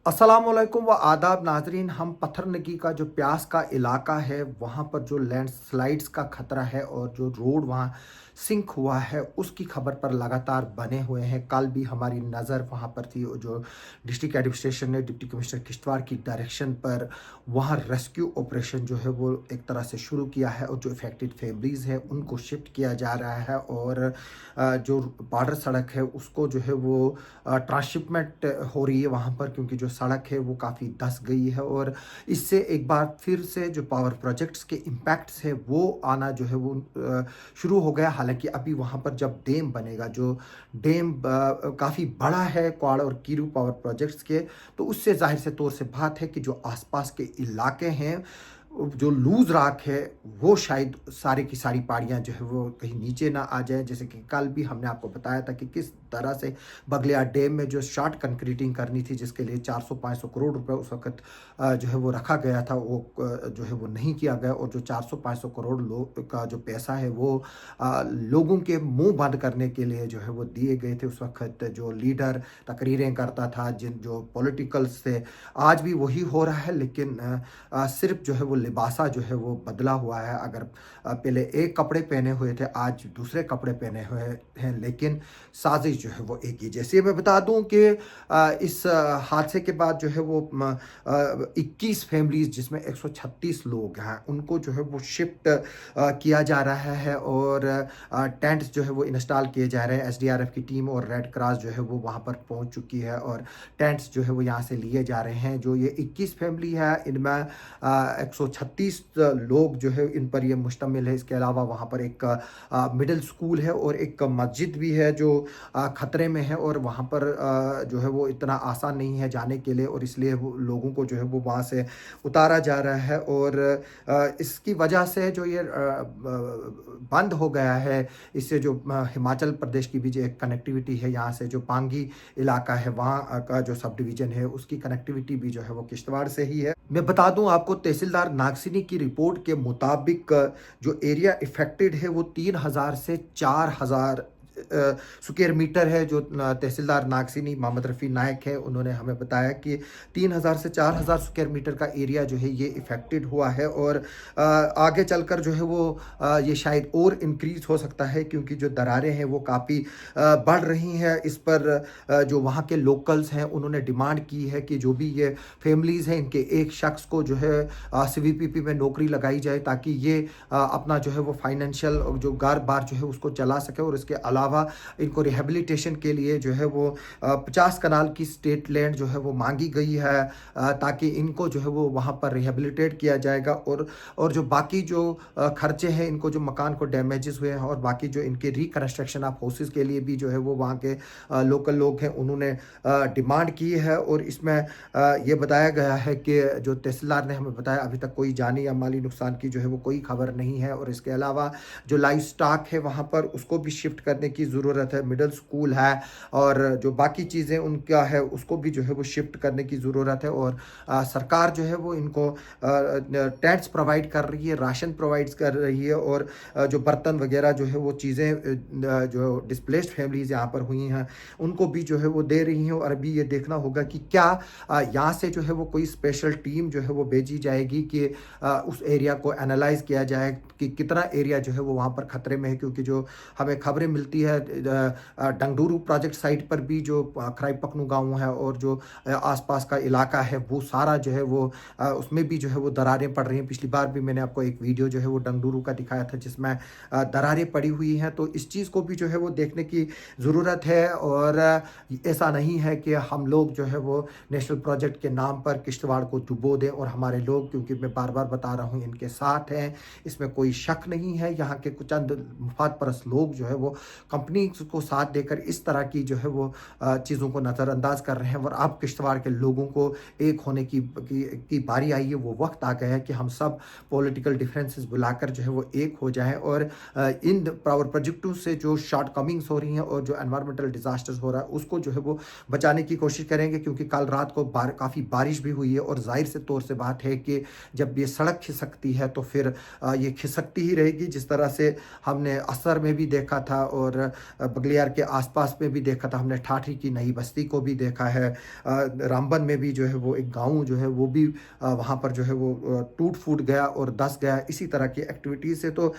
अस्सलामुअलैकुम व आदाब नाजरीन। हम पत्थर नगी का जो प्यास का इलाका है वहाँ पर जो लैंडस्लाइड्स का ख़तरा है और जो रोड वहाँ सिंक हुआ है उसकी खबर पर लगातार बने हुए हैं। कल भी हमारी नज़र वहाँ पर थी, जो डिस्ट्रिक्ट एडमिनिस्ट्रेशन ने डिप्टी कमिश्नर किश्तवाड़ की डायरेक्शन पर वहाँ रेस्क्यू ऑपरेशन जो है वो एक तरह से शुरू किया है और जो इफ़ेक्टेड फैमिलीज़ हैं उनको शिफ्ट किया जा रहा है। और जो बॉर्डर सड़क है उसको जो है वो ट्रांसशिपमेंट हो रही है वहाँ पर, क्योंकि जो सड़क है वो काफ़ी धंस गई है। और इससे एक बार फिर से जो पावर प्रोजेक्ट्स के इम्पैक्ट्स है वो आना जो है वो शुरू हो गया। हालांकि अभी वहाँ पर जब डैम बनेगा, जो डैम काफ़ी बड़ा है क्वाड और कीरू पावर प्रोजेक्ट्स के, तो उससे जाहिर से तौर से बात है कि जो आसपास के इलाके हैं, जो लूज राख है वो शायद सारी की सारी पहाड़ियाँ जो है वो कहीं नीचे ना आ जाए। जैसे कि कल भी हमने आपको बताया था कि किस तरह से बगलिया डैम में जो शॉर्ट कंक्रीटिंग करनी थी, जिसके लिए 400-500 करोड़ रुपए उस वक्त जो है वो रखा गया था, वो जो है वो नहीं किया गया। और जो 400-500 करोड़ लोग का जो पैसा है वो लोगों के मुंह बंद करने के लिए जो है वो दिए गए थे। उस वक्त जो लीडर तकरीरें करता था, जिन जो पॉलिटिकल्स थे, आज भी वही हो रहा है, लेकिन सिर्फ जो है वो लिबासा जो है वो बदला हुआ है। अगर पहले एक कपड़े पहने हुए थे, आज दूसरे कपड़े पहने हुए हैं, लेकिन साजिश जो है वो एक ही जैसी है। मैं बता दूं कि इस हादसे के बाद जो है वो 21 फैमिलीज जिसमें 136 लोग हैं उनको जो है वो शिफ्ट किया जा रहा है। और टेंट्स जो है वो इंस्टॉल किए जा रहे हैं। एसडीआरएफ की टीम और रेड क्रॉस जो है वो वहाँ पर पहुँच चुकी है और टेंट्स जो है वो यहाँ से लिए जा रहे हैं। जो ये 21 फैमिली है, इनमें 136 लोग जो है इन पर ये मुश्तमिल है। इसके अलावा वहाँ पर एक मिडिल स्कूल है और एक मस्जिद भी है जो ख़तरे में है। और वहाँ पर जो है वो इतना आसान नहीं है जाने के लिए, और इसलिए वो लोगों को जो है वो वहाँ से उतारा जा रहा है। और इसकी वजह से जो ये बंद हो गया है, इससे जो हिमाचल प्रदेश की भी जो एक कनेक्टिविटी है, यहाँ से जो पांगी इलाका है वहाँ का जो सब डिवीज़न है उसकी कनेक्टिविटी भी जो है वो किश्तवाड़ से ही है। मैं बता दूं आपको, तहसीलदार नागसिनी की रिपोर्ट के मुताबिक जो एरिया इफेक्टेड है वो 3000 से 4000 स्क्वायर मीटर है। जो तहसीलदार नागसिनी मोहम्मद रफ़ी नायक है, उन्होंने हमें बताया कि 3000 से 4000 स्क्वायर मीटर का एरिया जो है ये इफेक्टेड हुआ है। और आगे चलकर जो है वो ये शायद और इंक्रीज हो सकता है, क्योंकि जो दरारें हैं वो काफ़ी बढ़ रही हैं। इस पर जो वहाँ के लोकल्स हैं उन्होंने डिमांड की है कि जो भी ये फैमिलीज़ हैं इनके एक शख्स को जो है सीवीपीपी में नौकरी लगाई जाए, ताकि ये अपना जो है वो फाइनेंशियल जो घर बार जो है उसको चला सके। और इसके अलावा इनको रिहेबिलिटेशन के लिए जो है वो 50 कनाल की स्टेट लैंड जो है वो मांगी गई है, ताकि इनको जो है वो वहाँ पर रिहेबिलिटेट किया जाएगा। और जो बाकी जो खर्चे हैं, इनको जो मकान को डैमेजेस हुए हैं और बाकी जो इनके रिकंस्ट्रक्शन ऑफ हाउसेस के लिए भी जो है वो वहाँ के लोकल लोग हैं उन्होंने डिमांड की है। और इसमें ये बताया गया है कि जो तहसीलदार ने हमें बताया, अभी तक कोई जानी या माली नुकसान की जो है वो कोई खबर नहीं है। और इसके अलावा जो लाइव स्टॉक है वहाँ पर उसको भी शिफ्ट करने की ज़रूरत है। मिडिल स्कूल है और जो बाकी चीज़ें उनका है उसको भी जो है वो शिफ्ट करने की ज़रूरत है। और सरकार जो है वो इनको टेंट्स प्रोवाइड कर रही है, राशन प्रोवाइड कर रही है, और जो बर्तन वगैरह जो है वो चीज़ें जो डिस्प्लेस्ड फैमिलीज़ यहाँ पर हुई हैं उनको भी जो है वो दे रही हैं। और अभी ये देखना होगा कि क्या यहाँ से जो है वो कोई स्पेशल टीम जो है वो भेजी जाएगी कि उस एरिया को एनालाइज किया जाए कि कितना एरिया जो है वो वहाँ पर ख़तरे में है। क्योंकि जो हमें खबरें मिलती है डंगडूरू प्रोजेक्ट साइट पर भी जो खराई पकनू गाँव है और जो आसपास का इलाका है वो सारा जो है वो उसमें भी जो है वो दरारें पड़ रही हैं। पिछली बार भी मैंने आपको एक वीडियो जो है वो डंगडूरू का दिखाया था जिसमें दरारें पड़ी हुई हैं। तो इस चीज़ को भी जो है वो देखने की ज़रूरत है। और ऐसा नहीं है कि हम लोग जो है वो नेशनल प्रोजेक्ट के नाम पर किश्तवाड़ को डुबो दें, और हमारे लोग, क्योंकि मैं बार बार बता रहा हूँ, इनके साथ हैं, इसमें कोई शक नहीं है। यहाँ के कुछ चंद मुफाद परस्त लोग जो है वो कंपनी को साथ देकर इस तरह की जो है वो चीज़ों को नज़रअंदाज कर रहे हैं। और अब किश्तवाड़ के लोगों को एक होने की बारी आई है। वो वक्त आ गया है कि हम सब पॉलिटिकल डिफरेंसेस बुलाकर जो है वो एक हो जाएं और इन पावर प्रोजेक्टों से जो शॉर्ट कमिंग्स हो रही हैं और जो एनवायरमेंटल डिजास्टर्स हो रहा है उसको जो है वो बचाने की कोशिश करेंगे। क्योंकि कल रात को काफ़ी बारिश भी हुई है, और जाहिर से तौर से बात है कि जब ये सड़क खिसकती है तो फिर ये खिसकती ही रहेगी, जिस तरह से हमने असर में भी देखा था और बगलियार के आसपास में भी देखा था हमने, ठाठरी की नई बस्ती को भी देखा है, रामबन में भी जो है वो एक गाँव जो है वो भी वहाँ पर जो है वो टूट फूट गया और धँस गया। इसी तरह की एक्टिविटीज़ से तो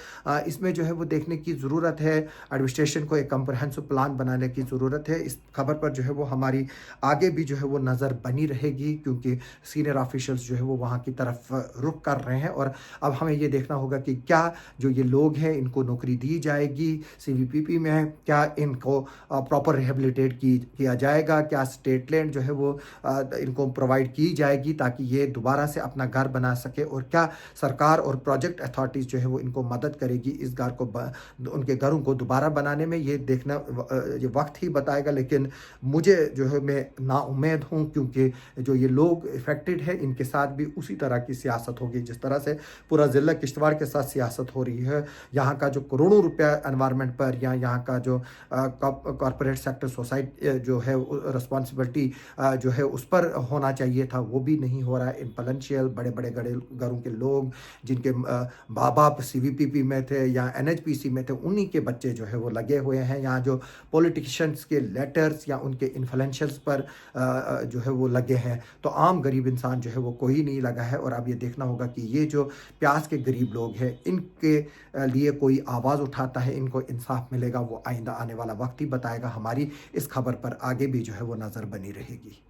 इसमें जो है वो देखने की ज़रूरत है, एडमिनिस्ट्रेशन को एक कम्प्रिहेंसिव प्लान बनाने की ज़रूरत है। इस खबर पर जो है वो हमारी आगे भी जो है वो नज़र बनी रहेगी, क्योंकि सीनियर ऑफिशियल्स जो है वो वहाँ की तरफ रुख कर रहे हैं और अब हमें ये देखना होगा कि क्या जो ये लोग हैं इनको नौकरी दी जाएगी सीवीपीपी में, क्या इनको प्रॉपर रिहेबिलिटेट किया जाएगा, क्या स्टेट लैंड जो है वो इनको प्रोवाइड की जाएगी ताकि ये दोबारा से अपना घर बना सके, और क्या सरकार और प्रोजेक्ट अथॉरिटीज़ जो है वो इनको मदद करेगी इस घर को उनके घरों को दोबारा बनाने में। ये देखना ये वक्त ही बताएगा, लेकिन मुझे जो है मैं नाउम्मीद हूँ, क्योंकि जो ये लोग इफ़ेक्टेड है इनके साथ भी उसी तरह की सियासत होगी जिस तरह से पूरा ज़िला किश्तवाड़ के साथ सियासत हो रही है। यहाँ का जो करोड़ों रुपया एनवायरनमेंट पर या यहाँ का जो कॉरपोरेट सेक्टर सोसाइटी जो है रिस्पॉन्सिबिलिटी जो है उस पर होना चाहिए था, वो भी नहीं हो रहा है। इनफ्लुएंशियल बड़े बड़े घरों के लोग जिनके माँ बाप सीवीपीपी में थे या एनएचपीसी में थे, उन्हीं के बच्चे जो है वो लगे हुए हैं। यहाँ जो पॉलिटिशियंस के लेटर्स या उनके इन्फ्लुएंशर्स पर जो है वो लगे हैं, तो आम गरीब इंसान जो है वो कोई नहीं लगा है। और अब ये देखना होगा कि ये जो प्यास के गरीब लोग हैं इनके लिए कोई आवाज़ उठाता है, इनको इंसाफ मिलेगा, वो आइंदा आने वाला वक्त ही बताएगा। हमारी इस खबर पर आगे भी जो है वो नज़र बनी रहेगी।